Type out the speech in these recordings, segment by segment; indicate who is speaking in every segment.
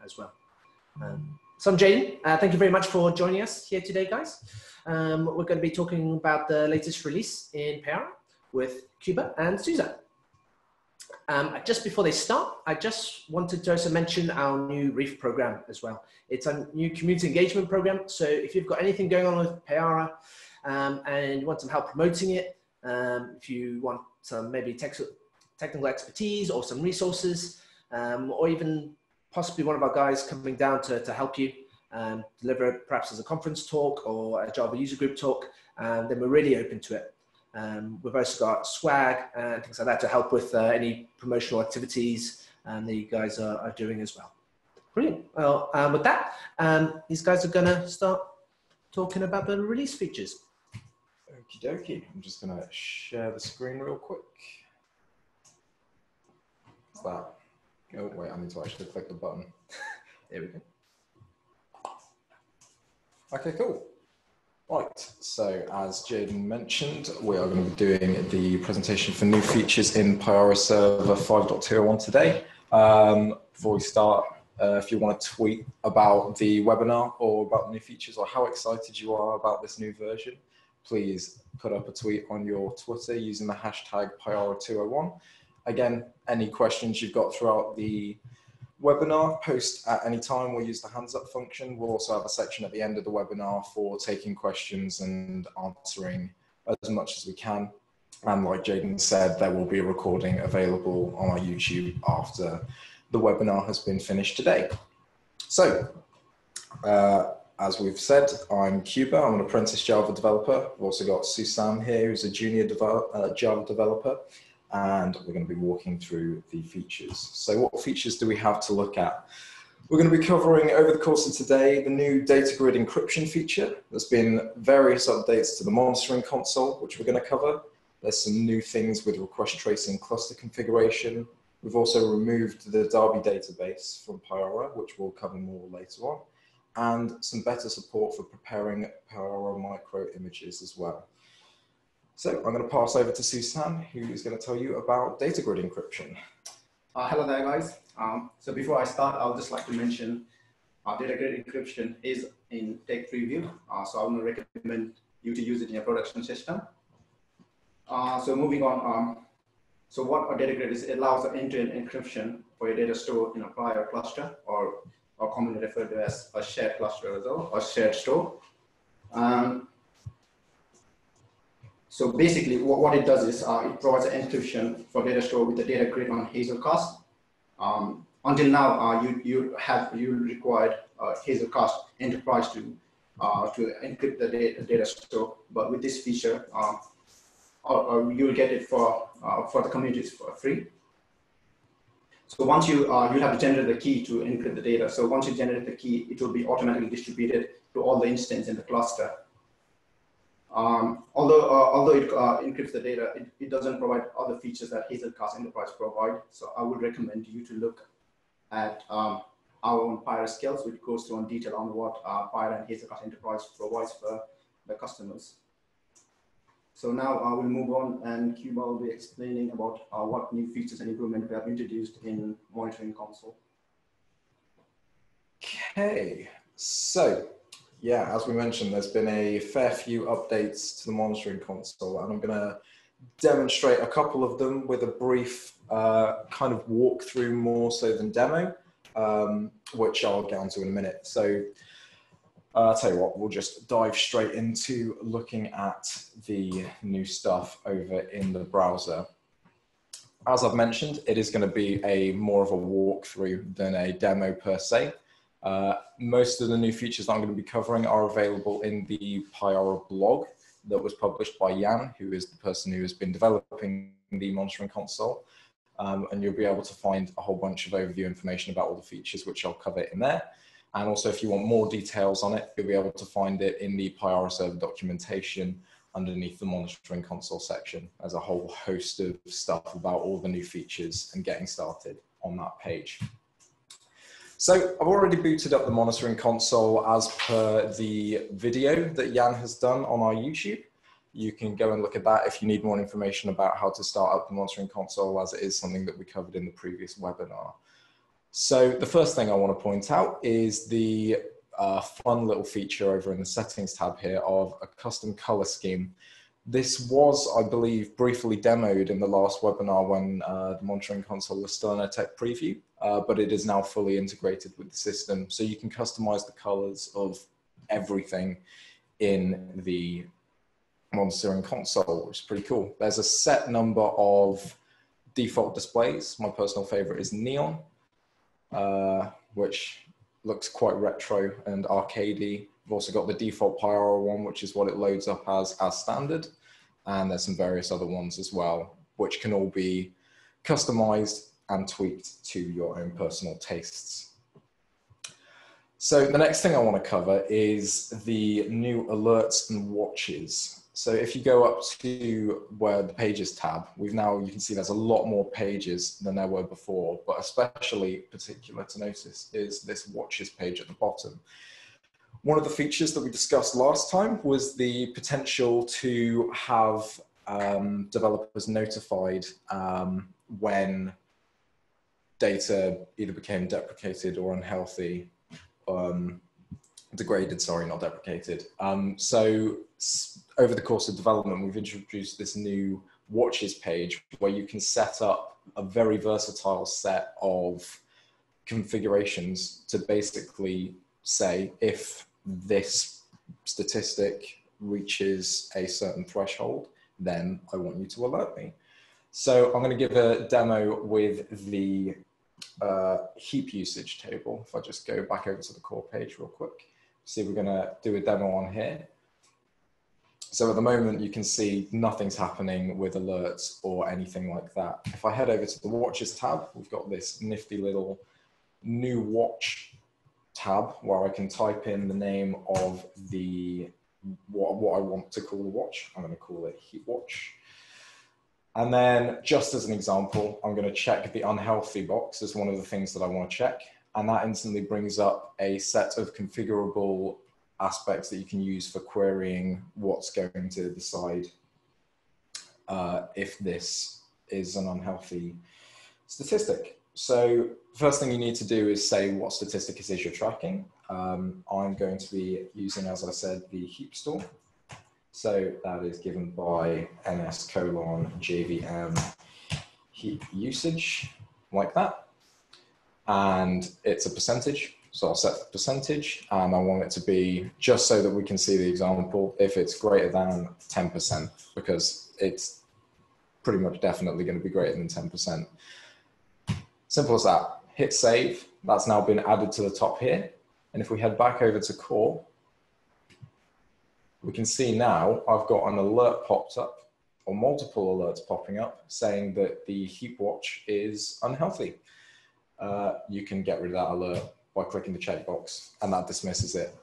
Speaker 1: as well. So I'm Jaden. Thank you very much for joining us here today, guys. We're going to be talking about the latest release in Payara with Kuba and Susan. Just before they start, I just wanted to also mention our new Reef program as well. It's a new community engagement program. So if you've got anything going on with Payara and you want some help promoting it, if you want some maybe technical expertise or some resources, or even possibly one of our guys coming down to help you deliver it perhaps as a conference talk or a Java user group talk, then we're really open to it. We've also got swag and things like that to help with any promotional activities that you guys are doing as well. Brilliant. Well, with that, these guys are going to start talking about the release features.
Speaker 2: Okie dokie. I'm just going to share the screen real quick. What's that? Oh, wait, I need to actually click the button.
Speaker 1: There we go.
Speaker 2: Okay, cool. Right, so as Jaden mentioned, we are going to be doing the presentation for new features in Payara Server 5.201 today. Before we start, if you want to tweet about the webinar or about the new features or how excited you are about this new version, please put up a tweet on your Twitter using the hashtag Payara201. Again, any questions you've got throughout the webinar, post at any time. We'll use the hands up function. We'll also have a section at the end of the webinar for taking questions and answering as much as we can. And like Jaden said, there will be a recording available on our YouTube after the webinar has been finished today. So, as we've said, I'm Kuba. I'm an apprentice Java developer. We've also got Susan here, who's a junior Java developer. And we're going to be walking through the features. So what features do we have to look at? We're going to be covering over the course of today the new data grid encryption feature. There's been various updates to the monitoring console, which we're going to cover. There's some new things with request tracing cluster configuration. We've also removed the Derby database from Payara, which we'll cover more later on, and some better support for preparing Payara micro images as well. So I'm going to pass over to Susan, who is going to tell you about data grid encryption.
Speaker 3: Hello there, guys. So before I start, I would just like to mention data grid encryption is in tech preview. So I want to recommend you to use it in your production system. So moving on, so what a data grid is, it allows an end-to-end encryption for your data stored in a prior cluster, or commonly referred to as a shared cluster as well, or shared store. So basically, what it does is it provides an encryption for data store with the data grid on Hazelcast. Until now, you required Hazelcast Enterprise to encrypt the data store, but with this feature, you will get it for the communities for free. So once you have to generate the key to encrypt the data. So once you generate the key, it will be automatically distributed to all the instances in the cluster. Although it encrypts the data, it doesn't provide other features that Hazelcast Enterprise provide. So I would recommend you to look at our own Payara skills, which goes through in detail on what Payara and Hazelcast Enterprise provides for the customers. So now we'll move on, and Kuba will be explaining about what new features and improvements we have introduced in monitoring console.
Speaker 2: Okay, so yeah, as we mentioned, there's been a fair few updates to the monitoring console, and I'm going to demonstrate a couple of them with a brief kind of walkthrough more so than demo, which I'll get onto in a minute. So I'll tell you what, we'll just dive straight into looking at the new stuff over in the browser. As I've mentioned, it is going to be more of a walkthrough than a demo per se. Most of the new features that I'm going to be covering are available in the Payara blog that was published by Jan, who is the person who has been developing the monitoring console. And you'll be able to find a whole bunch of overview information about all the features, which I'll cover in there. And also, if you want more details on it, you'll be able to find it in the Payara server documentation underneath the monitoring console section. There's a whole host of stuff about all the new features and getting started on that page. So I've already booted up the monitoring console as per the video that Jan has done on our YouTube. You can go and look at that if you need more information about how to start up the monitoring console, as it is something that we covered in the previous webinar. So the first thing I want to point out is the fun little feature over in the settings tab here of a custom color scheme. This was, I believe, briefly demoed in the last webinar when the monitoring console was still in a tech preview, but it is now fully integrated with the system. So you can customize the colors of everything in the monitoring console, which is pretty cool. There's a set number of default displays. My personal favorite is neon, which looks quite retro and arcadey. We've also got the default Payara one, which is what it loads up as standard. And there's some various other ones as well, which can all be customized and tweaked to your own personal tastes. So the next thing I want to cover is the new alerts and watches. So if you go up to where the pages tab, you can see there's a lot more pages than there were before, but especially particular to notice is this watches page at the bottom. One of the features that we discussed last time was the potential to have developers notified when data either became deprecated or unhealthy, degraded, sorry, not deprecated. So over the course of development, we've introduced this new watches page where you can set up a very versatile set of configurations to basically say if this statistic reaches a certain threshold, then I want you to alert me. So I'm going to give a demo with the heap usage table. If I just go back over to the core page real quick, see, we're going to do a demo on here. So at the moment, you can see nothing's happening with alerts or anything like that. If I head over to the watches tab, we've got this nifty little new watch tab where I can type in the name of what I want to call the watch. I'm going to call it heat watch. And then just as an example, I'm going to check the unhealthy box as one of the things that I want to check. And that instantly brings up a set of configurable aspects that you can use for querying what's going to decide if this is an unhealthy statistic. So first thing you need to do is say what statistic it is you're tracking. I'm going to be using, as I said, the heap store. So that is given by ns:/JVM heap usage, like that. And it's a percentage. So I'll set the percentage and I want it to be, just so that we can see the example, if it's greater than 10%, because it's pretty much definitely going to be greater than 10%. Simple as that. Hit save. That's now been added to the top here. And if we head back over to core, we can see now I've got an alert popped up, or multiple alerts popping up, saying that the heap watch is unhealthy. You can get rid of that alert by clicking the checkbox, and that dismisses it.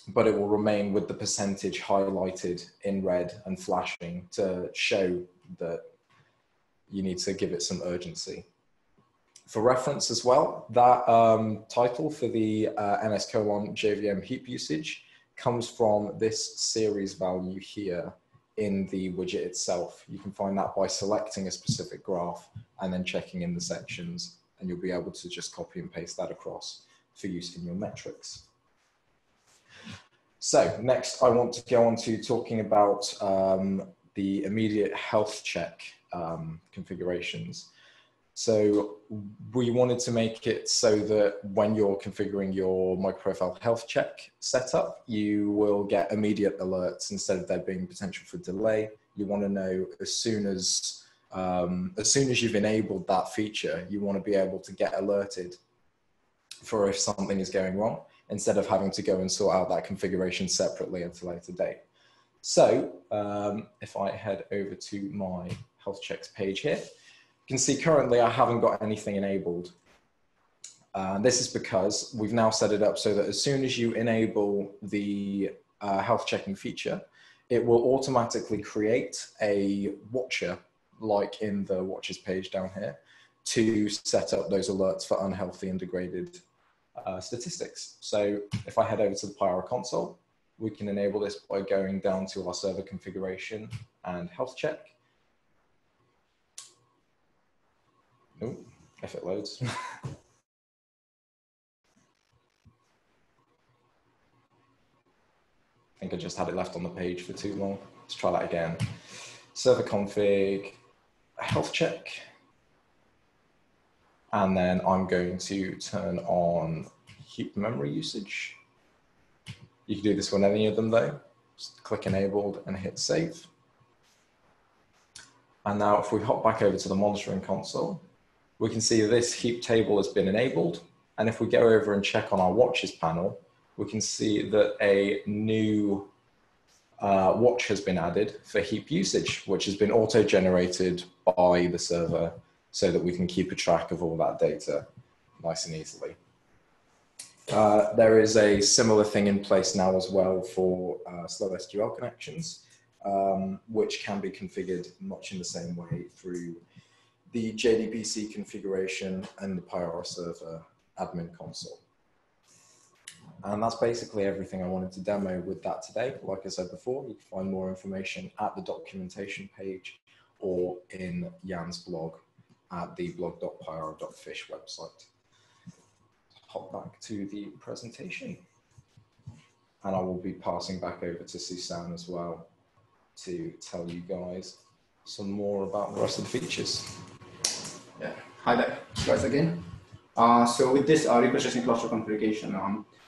Speaker 2: But it will remain with the percentage highlighted in red and flashing to show that you need to give it some urgency. For reference as well, that title for the ns:/JVM heap usage comes from this series value here in the widget itself. You can find that by selecting a specific graph and then checking in the sections, and you'll be able to just copy and paste that across for use in your metrics. So next I want to go on to talking about the immediate health check configurations. So we wanted to make it so that when you're configuring your microprofile health check setup, you will get immediate alerts instead of there being potential for delay. You want to know as soon as you've enabled that feature, you want to be able to get alerted for if something is going wrong, instead of having to go and sort out that configuration separately at a later date. So if I head over to my health checks page here, you can see currently I haven't got anything enabled. This is because we've now set it up so that as soon as you enable the health checking feature, it will automatically create a watcher, like in the watches page down here, to set up those alerts for unhealthy and degraded statistics. So if I head over to the Payara console, we can enable this by going down to our server configuration and health check. Ooh, if it loads. think I just had it left on the page for too long. Let's try that again. Server config, health check. And then I'm going to turn on heap memory usage. You can do this with any of them though. Just click enabled and hit save. And now if we hop back over to the monitoring console, we can see this heap table has been enabled. And if we go over and check on our watches panel, we can see that a new watch has been added for heap usage, which has been auto-generated by the server so that we can keep a track of all that data nice and easily. There is a similar thing in place now as well for slow SQL connections, which can be configured much in the same way through the JDBC configuration and the Payara Server admin console. And that's basically everything I wanted to demo with that today. Like I said before, you can find more information at the documentation page or in Jan's blog at the blog.payara.fish website. Hop back to the presentation. And I will be passing back over to Susanne as well to tell you guys some more about the rest of the features.
Speaker 3: Yeah, hi there, guys again. So with this representation cluster configuration,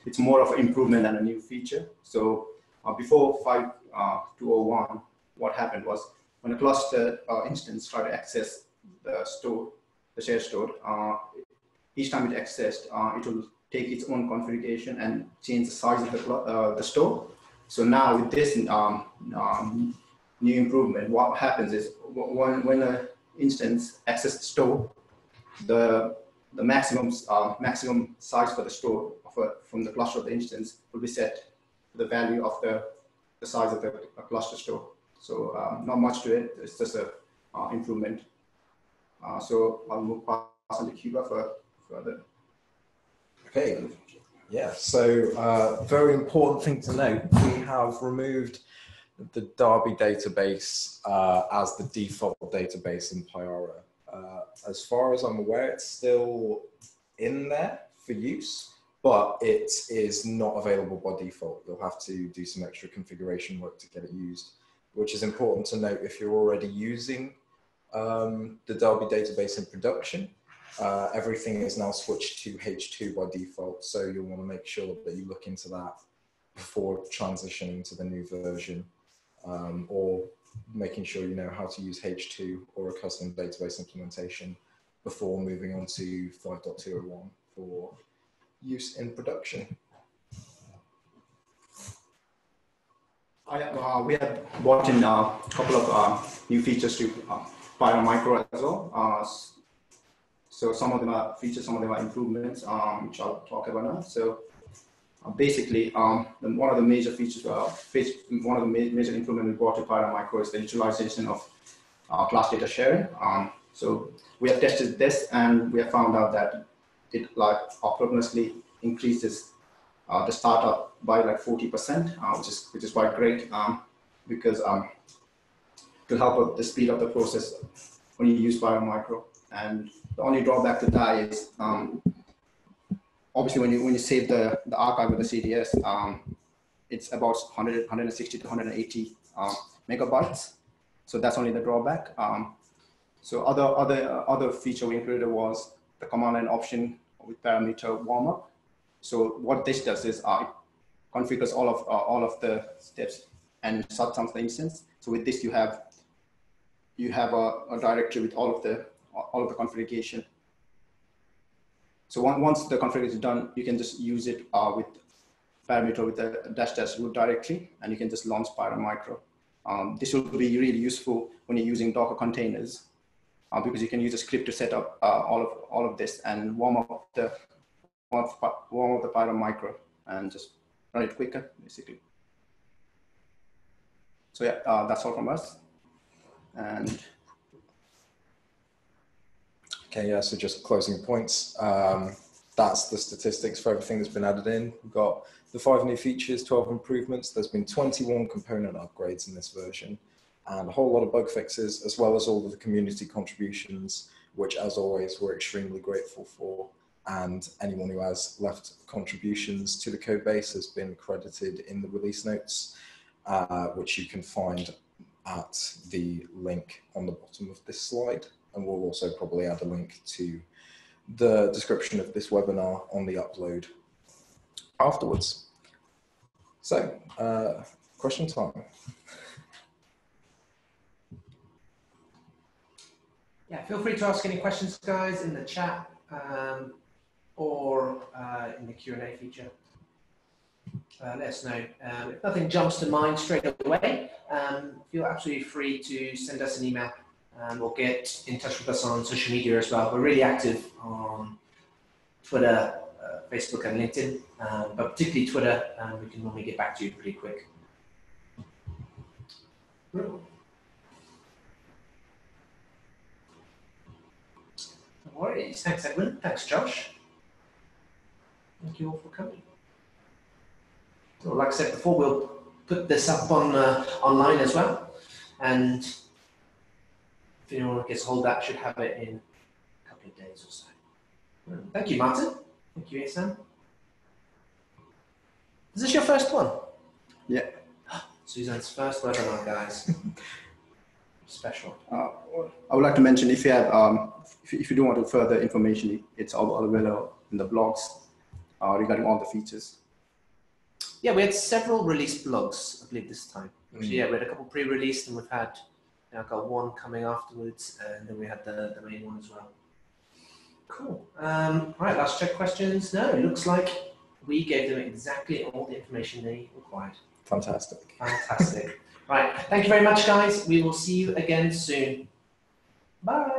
Speaker 3: it's more of an improvement than a new feature. So before 5.201, what happened was when a cluster instance tried to access the store, the shared store, each time it accessed, it will take its own configuration and change the size of the store. So now with this new improvement, what happens is when an instance accesses the store, the maximum size for the store from the cluster of the instance will be set to the value of the size of the cluster store. So not much to it, it's just an improvement. So I'll move past on to Cuba for further.
Speaker 2: Okay, yeah, so very important thing to note, we have removed the Derby database as the default database in Payara. As far as I'm aware, it's still in there for use, but it is not available by default. You'll have to do some extra configuration work to get it used, which is important to note if you're already using the Derby database in production. Everything is now switched to H2 by default, so you'll want to make sure that you look into that before transitioning to the new version, or making sure you know how to use H2 or a custom database implementation before moving on to 5.201 for use in production.
Speaker 3: We have brought in a couple of new features to Payara Micro as well. So some of them are features, some of them are improvements, which I'll talk about now. So basically, one of the major features, one of the major improvements we brought to Payara Micro is the utilization of class data sharing. So we have tested this and we have found out that it approximately increases the startup by like 40%, which is quite great because to help with the speed of the process when you use Payara Micro. And the only drawback to that is obviously when you save the archive with the CDS, it's about 160 to 180 megabytes. So that's only the drawback. So other feature we included was the command line option with parameter warmup. So what this does is it configures all of the steps and shuts down the instance. So with this you have a directory with all of the configuration. So once the configuration is done, you can just use it with parameter with the -- root directory, and you can just launch Payara Micro. This will be really useful when you're using Docker containers because you can use a script to set up all of this and warm up the Payara Micro and just run it quicker, basically. So yeah, that's all from us. And
Speaker 2: okay, yeah, so just closing points. That's the statistics for everything that's been added in. We've got the 5 new features, 12 improvements. There's been 21 component upgrades in this version and a whole lot of bug fixes, as well as all of the community contributions, which as always, we're extremely grateful for. and anyone who has left contributions to the code base has been credited in the release notes, which you can find at the link on the bottom of this slide. And we'll also probably add a link to the description of this webinar on the upload afterwards. So, question time.
Speaker 1: Yeah, feel free to ask any questions, guys, in the chat or in the Q&A feature. Let us know. If nothing jumps to mind straight away, feel absolutely free to send us an email or get in touch with us on social media as well. We're really active on Twitter, Facebook and LinkedIn, but particularly Twitter, we can normally get back to you pretty quick. No worries. Thanks, Edwin. Thanks, Josh. Thank you all for coming. So, like I said before, we'll put this up on online as well, and if anyone gets hold of that, should have it in a couple of days or so. Thank you, Martin. Thank you, Sam. Is this your first one?
Speaker 3: Yeah.
Speaker 1: Suzanne's first webinar, guys. Special.
Speaker 3: I would like to mention, if you have, if you do want further information, it's all available in the blogs regarding all the features.
Speaker 1: Yeah, we had several release blogs, I believe, this time. Actually, yeah, we had a couple pre-released, and we've had, I've got one coming afterwards, and then we had the main one as well. Cool. All right, last check questions. No, it looks like we gave them exactly all the information they required.
Speaker 2: Fantastic.
Speaker 1: Fantastic. Right, thank you very much, guys. We will see you again soon. Bye.